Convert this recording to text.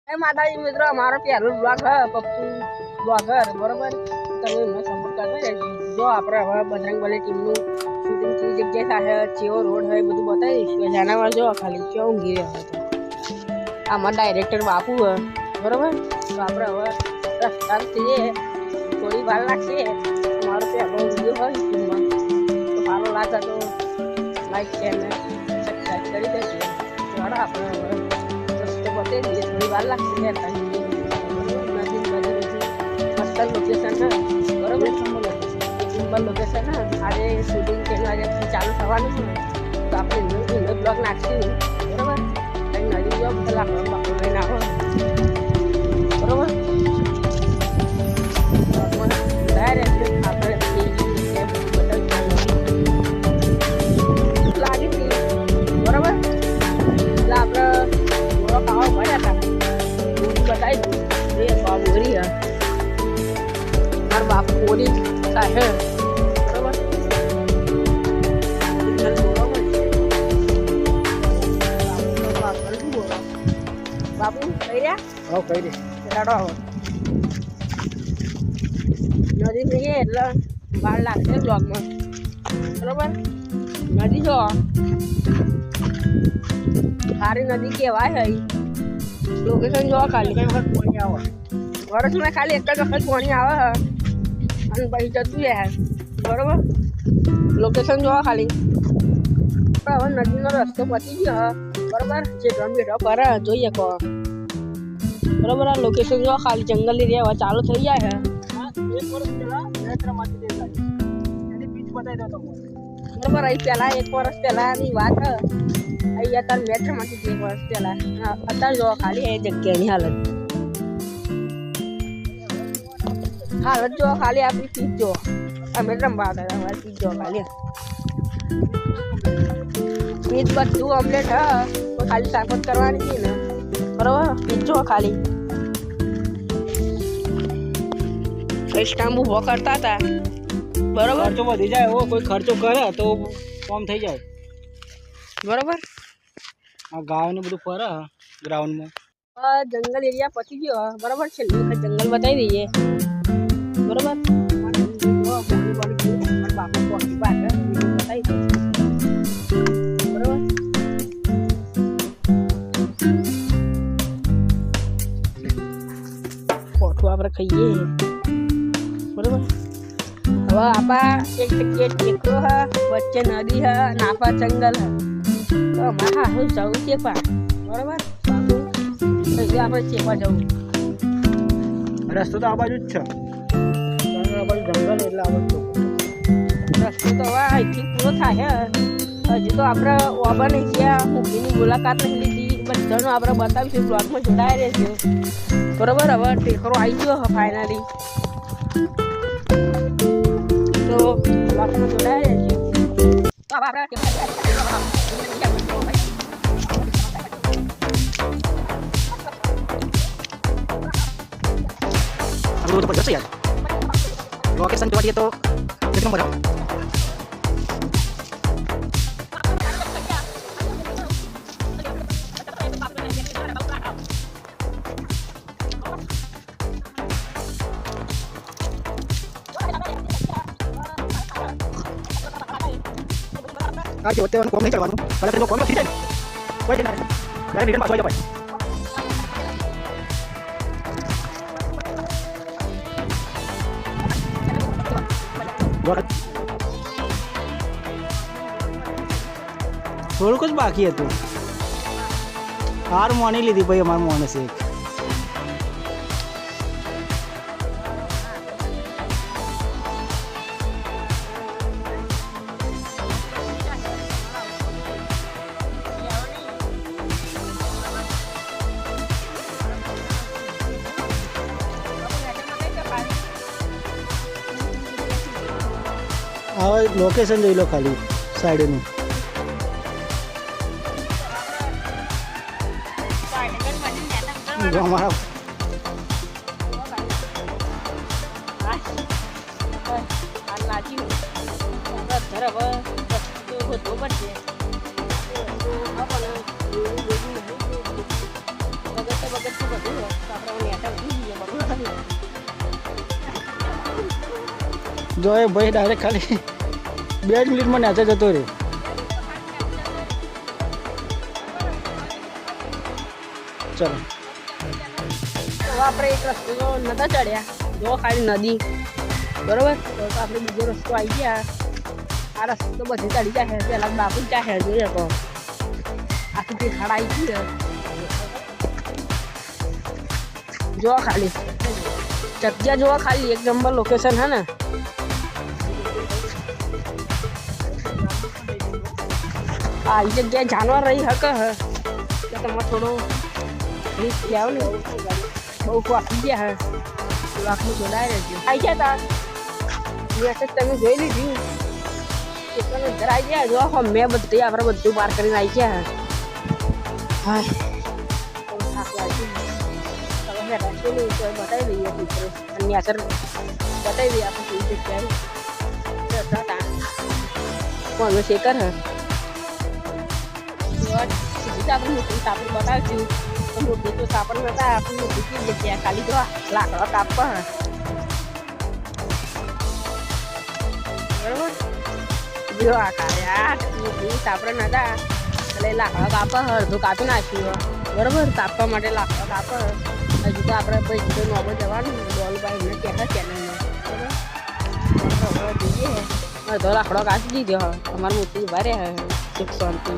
એ માતાજી મિત્રો અમારો પહેલો બ્લોગ હે પપ્પુ બ્લોગર બરોબર તમે એમને સપોર્ટ કરતા રહેજો જો આપણે હવે બજરંગબલી ટીમનું શૂટિંગ કઈ જગ્યાએ થાય કેવો રોડ હોય બધું બતાવીશ જાણવા જો ખાલી કેવું ઊંઘી રહ્યા હતા આમાં ડાયરેક્ટર બાપુ હે બરોબર તો આપણે હવે રસ્તા થઈએ થોડી વાર લાગશે અમારો પહેલો વિડીયો હોય યુટ્યુબમાં તો સારો લાગે તો લાઈક શેર ને સબસ્ક્રાઈબ કરી દેજો ચાલો આપણે હવે રસ્તો બતાવી દઈએ થોડી વાર લાગશે મસ્ત લોકેશન છે બરોબર સિમ્પલ લોકેશન છે આજે શૂટિંગ કે આજે ચાલુ થવાનું છે તો આપણે એનો બ્લોગ નાખીશું બરોબર કંઈ નદી જો બધા બાપુ લઈને આવો બરોબર ડાયરેક્ટ આપણે લાગી હતી બરોબર એટલે આપણે થોડો ખાવા પડ્યા હતા બતાવી દઉં એ બાબુ ગરી મારા બાપુ ઓલી છે બરોબર બાપુ કઈ રહ્યા કઈ દે લાડો આવો નદી જઈએ એટલે વાર લાગશે બ્લોગમાં બરોબર નદી જો સારી નદી કહેવાય છે લોકેશન જો ખાલી કઈ વખત પાણી આવે વર્ષમાં ખાલી એક જ વખત પાણી આવે અને પછી જતું રહે બરોબર લોકેશન જોવા ખાલી હવે નદીનો રસ્તો પતી ગયો બરોબર જે ડ્રમ બેઠો પર જોઈએ કહો બરોબર આ લોકેશન જોવા ખાલી જંગલ એરિયા ચાલુ થઈ જાય એક વર્ષ પહેલા નેત્રમાંથી દેખાય એની બીચ બતાવી દો તમને બરોબર અહીં પહેલાં એક વર્ષ પહેલાંની વાત અહીં અત્યારે મેટ્રમાંથી 1 વર્ષ પહેલાં અત્યારે જોવા ખાલી એ જગ્યાની હાલત જો ખાલી આપણી પીચ જો અમે રમવા હતા અમારી પીચ જો ખાલી પીચ બધું અમને ખાલી સાપત કરવાની છે ને બરોબર પીચ જો ખાલી સ્ટામ્પ ઊભો કરતા હતા બરોબર ખર્ચો વધી જાય એવો કોઈ ખર્ચો કરે તો કામ થઈ જાય બરોબર આ ગાયોને બધું ફરે ગ્રાઉન્ડમાં જંગલ એરિયા પતી ગયો બરોબર છે જંગલ બતાવી દઈએ બરોબર બાપુ પહોંચી બતાવી બરોબર ફોટો આપણે ખાઈએ બરોબર હવે આપા એક ટેકરો હ વચ્ચે નદી હ નાપા જંગલ હ તો અમારા હારું જવું ચેપા બરોબર પછી આપણે ચેપા જવું રસ્તો તો આ બાજુ જ છે આ બાજુ જંગલ એટલે આ બાજુ રસ્તો તો હવે અહીંથી પૂરો થાય હજી તો આપણે ઓબા નહીં ગયા મૂકીની મુલાકાત નહીં લીધી બધાનું આપણે બતાવીશું બ્લોગમાં જોડાયા રહેશે બરોબર હવે ટેકરો આવી ગયો ફાઇનલી તો બ્લોગમાં જોડાયા રહેશે તો હવે આપણે तो पड़ यार लोकेशन जोड़ दिए तो एक नंबर है आज होते हैं कॉम नहीं करवाऊं पहले तो कॉम ठीक है कोई नहीं यार रिटर्न पास हो जाए થોડુંક જ બાકી હતું હાર માની લીધી ભાઈ અમારા માણસે હવે લોકેશન જોઈ લો ખાલી સાઈડનું અમારા વગર શું બધું હોય તો આપણે નેટા ઉઠી જઈએ બરોબર ને જો એ ભાઈ ડાયરેક્ટ ખાલી 2 જ મિનિટમાં નેચે જતો રહ્યો. ચલો તો આપણે એક રસ્તો તો નતા ચડ્યા જો ખાલી નદી બરોબર તો આપણે બીજો રસ્તો આવી ગયા આ રસ્તો તો બધી ચડી જાય પેલા બાપુ ચાહે જોઈએ તો આખી તે ખાડા આવી ગઈ જો ખાલી જગ્યા જો ખાલી એક નંબર લોકેશન હે ને આ જગ્યાએ જાનવર રહી હક હે તો તમે થોડો રિસ્ક જાઓ ને બહુ વાપી ગયા હે લાખનું જોડાઈ રહેજો આવી ગયા તા મેસેજ તમે જોઈ લીધી કેટલાને ઘર આવી ગયા જો મેં બધી આપણે બધું પાર કરીને આવી ગયા હા થાક લાગી તમે રાખી લઈએ તો બતાવી દઈએ મિત્રો અને અસર બતાવી દઈએ આપણે કેવી જગ્યાએ કોનો શેકર હે સીધી આપણે મોટી સાપડ બતાવશું તો મોટી તો સાપડ નતા આપણે મોટી કેવી જગ્યા ખાલી તો લાકડા કાપવા બરોબર જો આ કાલે આ મોટી સાપડ નતા એટલે લાકડા કાપવા અડધું કાપી નાખ્યું બરોબર કાપવા માટે લાકડા કાપવા હજુ તો આપણે પછી તો નોબો જવાનું ડોલભાઈ એમને કહેતા ચેનલમાં બરોબર જોઈએ અડધો લાકડો કાપી દીધો અમારે મોટી ઉભા રહ્યા સુખ શાંતિ